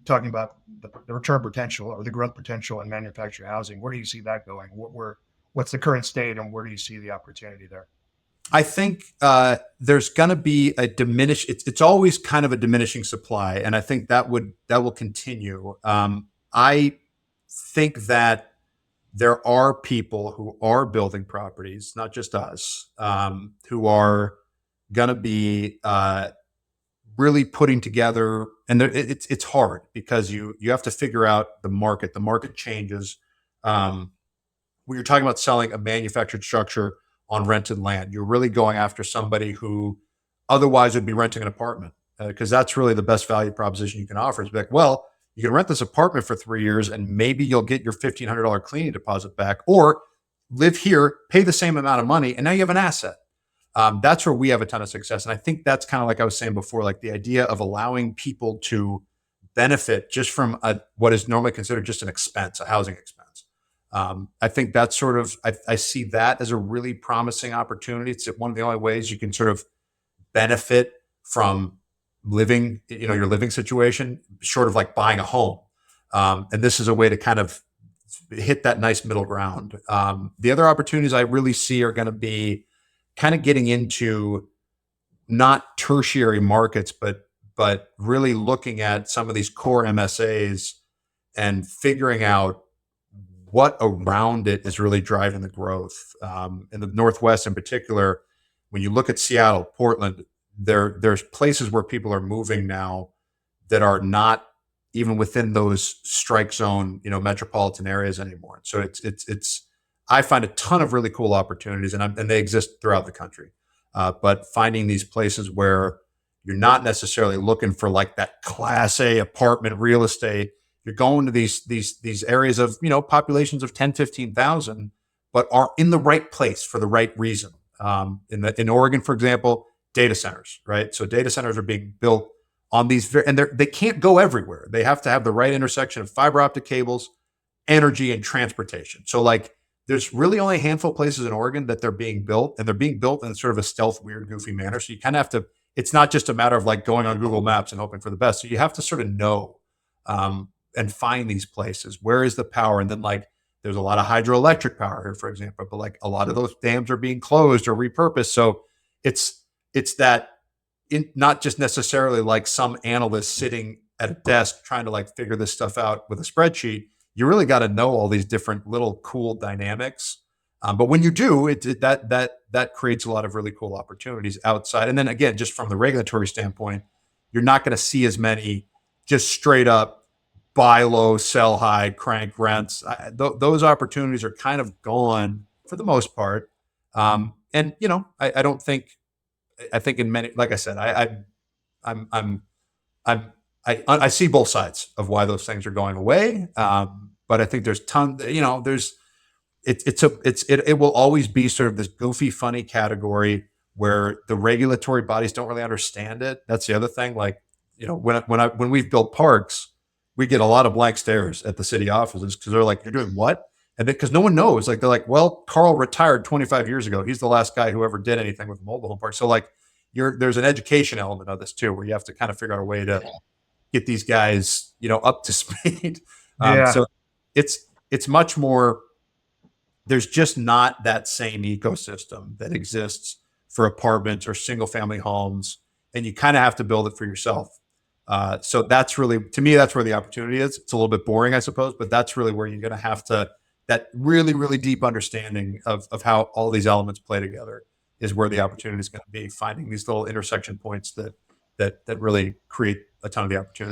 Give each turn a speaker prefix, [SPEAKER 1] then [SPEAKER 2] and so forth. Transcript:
[SPEAKER 1] talking about the return potential or the growth potential in manufactured housing. Where do you see that going? What's the current state, and where do you see the opportunity there?
[SPEAKER 2] I think there's going to be a diminish. It's always kind of a diminishing supply, and I think that will continue. I think that there are people who are building properties, not just us, who are going to be really putting together. And it's hard because you have to figure out the market. The market changes. Um, when you're talking about selling a manufactured structure on rented land, you're really going after somebody who otherwise would be renting an apartment, because that's really the best value proposition you can offer. Is be like, well, you can rent this apartment for 3 years and maybe you'll get your $1,500 cleaning deposit back, or live here, pay the same amount of money, and now you have an asset. That's where we have a ton of success. And I think that's kind of like I was saying before, like the idea of allowing people to benefit just from what is normally considered just an expense, a housing expense. I think that's sort of, I see that as a really promising opportunity. It's one of the only ways you can sort of benefit from living, your living situation, short of like buying a home. And this is a way to kind of hit that nice middle ground. The other opportunities I really see are going to be kind of getting into not tertiary markets, but really looking at some of these core MSAs and figuring out what around it is really driving the growth. In the Northwest, in particular, when you look at Seattle, Portland, there's places where people are moving now that are not even within those strike zone, metropolitan areas anymore. So it's I find a ton of really cool opportunities, and they exist throughout the country. But finding these places where you're not necessarily looking for like that class A apartment real estate, you're going to these areas of populations of 10, 15,000, but are in the right place for the right reason. In Oregon, for example, data centers, right? So data centers are being built on these, and they can't go everywhere. They have to have the right intersection of fiber optic cables, energy, and transportation. So like, there's really only a handful of places in Oregon that they're being built, and they're being built in sort of a stealth, weird, goofy manner. So you kind of have to. It's not just a matter of like going on Google Maps and hoping for the best. So you have to sort of know and find these places. Where is the power? And then like, there's a lot of hydroelectric power here, for example, but like a lot of those dams are being closed or repurposed. So it's that not just necessarily like some analyst sitting at a desk trying to like figure this stuff out with a spreadsheet. You really got to know all these different little cool dynamics. But when you do, that creates a lot of really cool opportunities outside. And then again, just from the regulatory standpoint, you're not going to see as many just straight up buy low, sell high, crank rents. Those opportunities are kind of gone for the most part. And I don't think. I think in many, like I said, I'm I see both sides of why those things are going away. But I think there's tons. There's it will always be sort of this goofy, funny category where the regulatory bodies don't really understand it. That's the other thing. Like, when we've built parks, we get a lot of blank stares at the city offices because they're like, "You're doing what?" And because no one knows, like they're like, "Well, Carl retired 25 years ago. He's the last guy who ever did anything with a mobile home park." So like, there's an education element of this too, where you have to kind of figure out a way to get these guys, up to speed.
[SPEAKER 1] Yeah.
[SPEAKER 2] So it's much more. There's just not that same ecosystem that exists for apartments or single family homes, and you kind of have to build it for yourself. So that's really, to me, that's where the opportunity is. It's a little bit boring, I suppose, but that's really where you're going to have to, that really, really deep understanding of how all these elements play together is where the opportunity is going to be, finding these little intersection points that really create a ton of the opportunity.